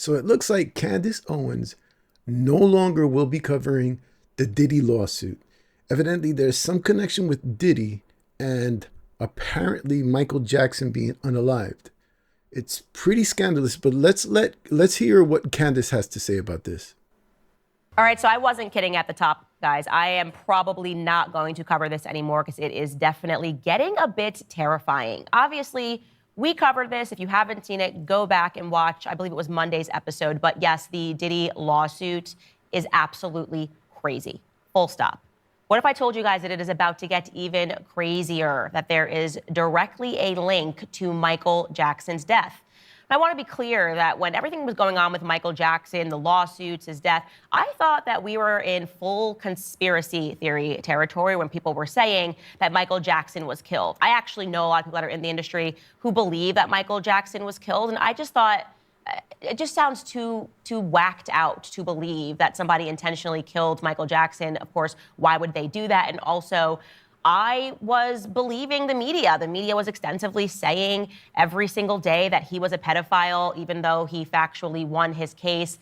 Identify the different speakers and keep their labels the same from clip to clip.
Speaker 1: So it looks like Candace Owens no longer will be covering the Diddy lawsuit. Evidently, there's some connection with Diddy and apparently Michael Jackson being unalived. It's pretty scandalous, but let's hear what Candace has to say about this.
Speaker 2: All right, so I wasn't kidding at the top, guys. I am probably not going to cover this anymore because it is definitely getting a bit terrifying. Obviously, we covered this. If you haven't seen it, go back and watch. I believe it was Monday's episode. But yes, the Diddy lawsuit is absolutely crazy. Full stop. What if I told you guys that it is about to get even crazier, that there is directly a link to Michael Jackson's death? I want to be clear that when everything was going on with Michael Jackson, the lawsuits, his death, I thought that we were in full conspiracy theory territory when people were saying that Michael Jackson was killed. I actually know a lot of people that are in the industry who believe that Michael Jackson was killed, and I just thought it just sounds too whacked out to believe that somebody intentionally killed Michael Jackson. Of course, why would they do that? And also, I was believing the media. The media was extensively saying every single day that he was a pedophile, even though he factually won his case.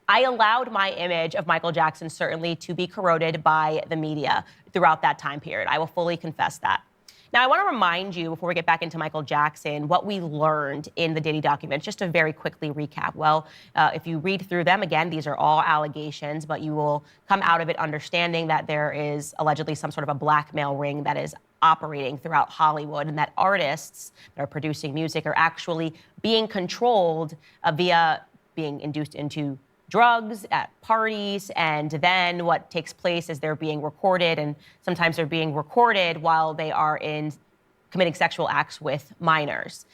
Speaker 2: I allowed my image of Michael Jackson certainly to be corroded by the media throughout that time period. I will fully confess that. Now, I want to remind you, before we get back into Michael Jackson, what we learned in the Diddy documents, just to very quickly recap. Well, if you read through them, again, these are all allegations, but you will come out of it understanding that there is allegedly some sort of a blackmail ring that is operating throughout Hollywood, and that artists that are producing music are actually being controlled via being induced into drugs at parties, and then what takes place is they're being recorded, and sometimes they're being recorded while they are committing sexual acts with minors.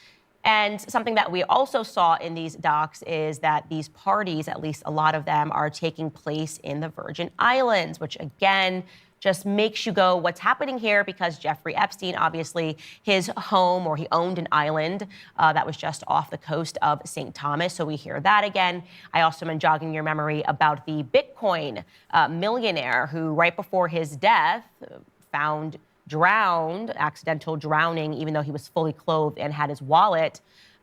Speaker 2: And something that we also saw in these docs is that these parties, at least a lot of them, are taking place in the Virgin Islands, which again just makes you go, what's happening here? Because Jeffrey Epstein, obviously, his home, or he owned an island that was just off the coast of St. Thomas. So we hear that again. I also am jogging your memory about the Bitcoin millionaire who, right before his death, found drowned, accidental drowning, even though he was fully clothed and had his wallet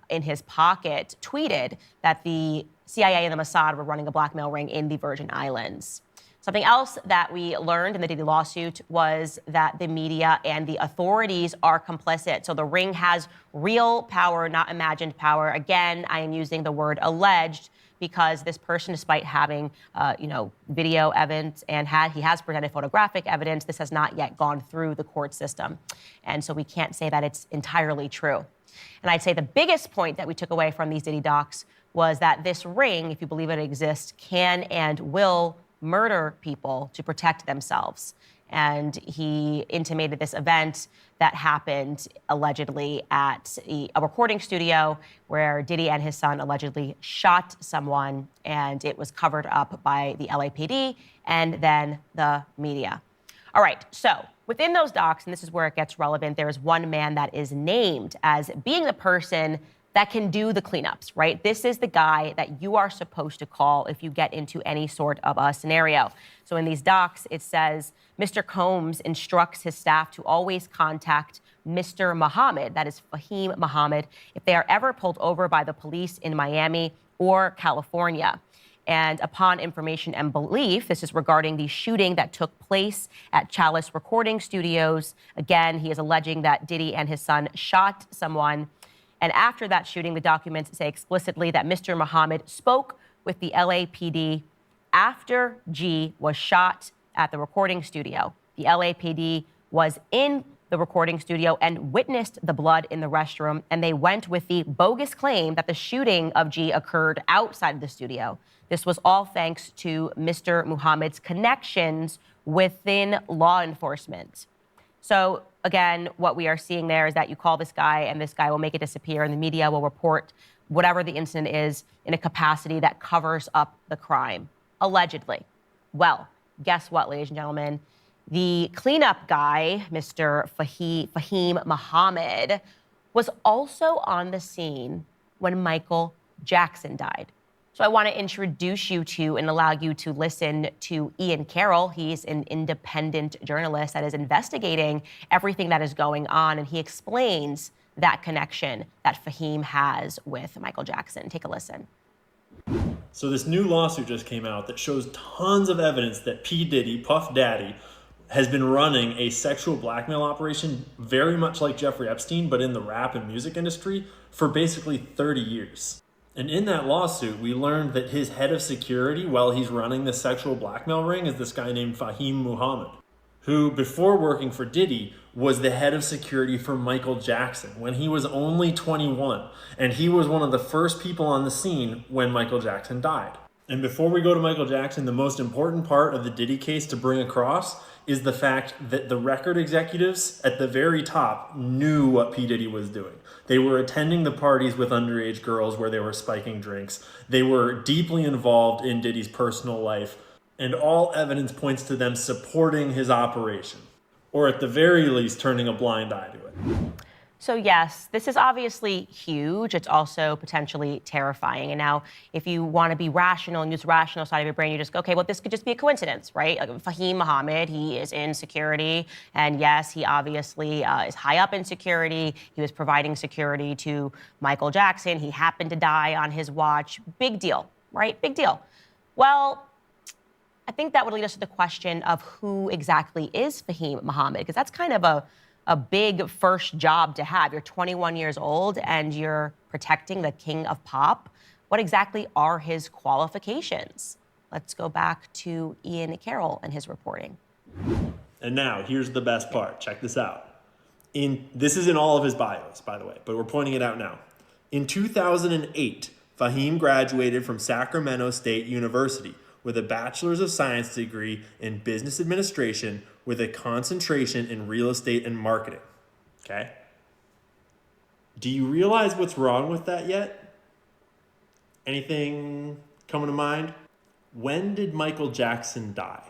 Speaker 2: in his pocket, tweeted that the CIA and the Mossad were running a blackmail ring in the Virgin Islands. Something else that we learned in the Diddy lawsuit was that the media and the authorities are complicit. So the ring has real power, not imagined power. Again, I am using the word alleged because this person, despite having, video evidence and he has presented photographic evidence, this has not yet gone through the court system. And so we can't say that it's entirely true. And I'd say the biggest point that we took away from these Diddy docs was that this ring, if you believe it exists, can and will murder people to protect themselves. And he intimated this event that happened allegedly at a recording studio where Diddy and his son allegedly shot someone, and it was covered up by the LAPD and then the media. All right, so within those docs, and this is where it gets relevant, there is one man that is named as being the person that can do the cleanups, right? This is the guy that you are supposed to call if you get into any sort of a scenario. So in these docs, it says, Mr. Combs instructs his staff to always contact Mr. Muhammad, that is Fahim Muhammad, if they are ever pulled over by the police in Miami or California. And upon information and belief, this is regarding the shooting that took place at Chalice Recording Studios. Again, he is alleging that Diddy and his son shot someone. And after that shooting, the documents say explicitly that Mr. Muhammad spoke with the LAPD after G was shot at the recording studio. The LAPD was in the recording studio and witnessed the blood in the restroom, and they went with the bogus claim that the shooting of G occurred outside of the studio. This was all thanks to Mr. Muhammad's connections within law enforcement. So again, what we are seeing there is that you call this guy and this guy will make it disappear, and the media will report whatever the incident is in a capacity that covers up the crime, allegedly. Well, guess what, ladies and gentlemen? The cleanup guy, Mr. Fahim Muhammad, was also on the scene when Michael Jackson died. So I want to introduce you to and allow you to listen to Ian Carroll. He's an independent journalist that is investigating everything that is going on, and he explains that connection that Fahim has with Michael Jackson. Take a listen.
Speaker 3: So this new lawsuit just came out that shows tons of evidence that P. Diddy, Puff Daddy, has been running a sexual blackmail operation very much like Jeffrey Epstein, but in the rap and music industry for basically 30 years. And in that lawsuit, we learned that his head of security while he's running the sexual blackmail ring is this guy named Fahim Muhammad, who before working for Diddy was the head of security for Michael Jackson when he was only 21. And he was one of the first people on the scene when Michael Jackson died. And before we go to Michael Jackson, the most important part of the Diddy case to bring across is the fact that the record executives at the very top knew what P. Diddy was doing. They were attending the parties with underage girls where they were spiking drinks. They were deeply involved in Diddy's personal life, and all evidence points to them supporting his operation, or at the very least turning a blind eye to it.
Speaker 2: So yes, this is obviously huge. It's also potentially terrifying. And now, if you want to be rational and use the rational side of your brain, you just go, okay, well, this could just be a coincidence, right? Like Fahim Muhammad, he is in security. And yes, he obviously is high up in security. He was providing security to Michael Jackson. He happened to die on his watch. Big deal, right? Big deal. Well, I think that would lead us to the question of who exactly is Fahim Muhammad, because that's kind of a big first job to have. You're 21 years old and you're protecting the king of pop. What exactly are his qualifications? Let's go back to Ian Carroll and his reporting.
Speaker 3: And now, here's the best part. Check this out. This is in all of his bios, by the way, but we're pointing it out now. In 2008, Fahim graduated from Sacramento State University with a Bachelor's of Science degree in Business Administration with a concentration in real estate and marketing. Okay? Do you realize what's wrong with that yet? Anything coming to mind? When did Michael Jackson die?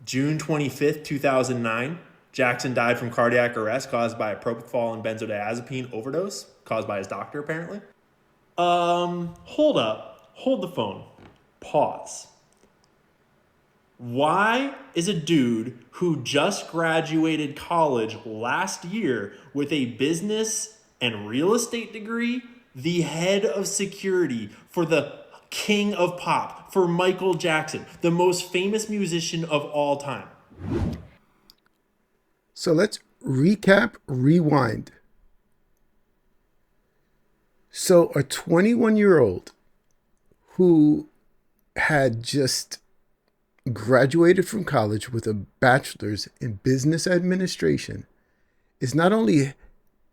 Speaker 3: June 25th, 2009. Jackson died from cardiac arrest caused by a propofol and benzodiazepine overdose, caused by his doctor, apparently. Hold up. Hold the phone. Pause. Why is a dude who just graduated college last year with a business and real estate degree the head of security for the king of pop, for Michael Jackson, the most famous musician of all time?
Speaker 1: So let's recap, rewind. So a 21-year-old who had just graduated from college with a bachelor's in business administration is not only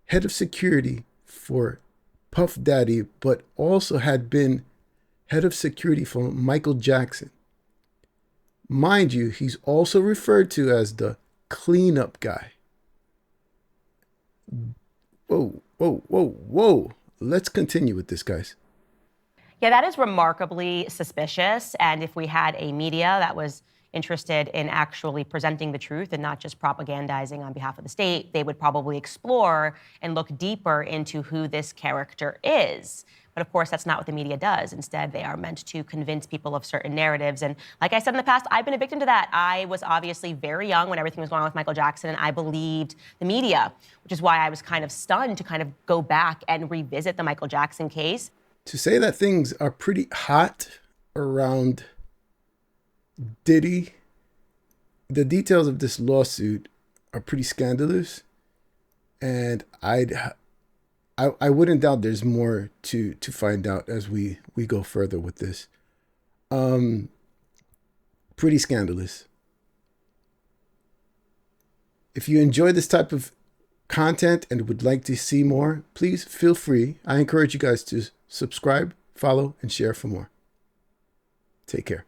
Speaker 1: head of security for Puff Daddy, but also had been head of security for Michael Jackson. Mind you, he's also referred to as the cleanup guy. Whoa. Let's continue with this, guys.
Speaker 2: Yeah, that is remarkably suspicious. And if we had a media that was interested in actually presenting the truth and not just propagandizing on behalf of the state, they would probably explore and look deeper into who this character is. But of course, that's not what the media does. Instead, they are meant to convince people of certain narratives. And like I said in the past, I've been a victim to that. I was obviously very young when everything was going on with Michael Jackson, and I believed the media, which is why I was kind of stunned to kind of go back and revisit the Michael Jackson case.
Speaker 1: To say that things are pretty hot around Diddy, the details of this lawsuit are pretty scandalous, and I wouldn't doubt there's more to find out as we go further with this. Pretty scandalous. If you enjoy this type of content and would like to see more, please feel free. I encourage you guys to subscribe, follow, and share for more. Take care.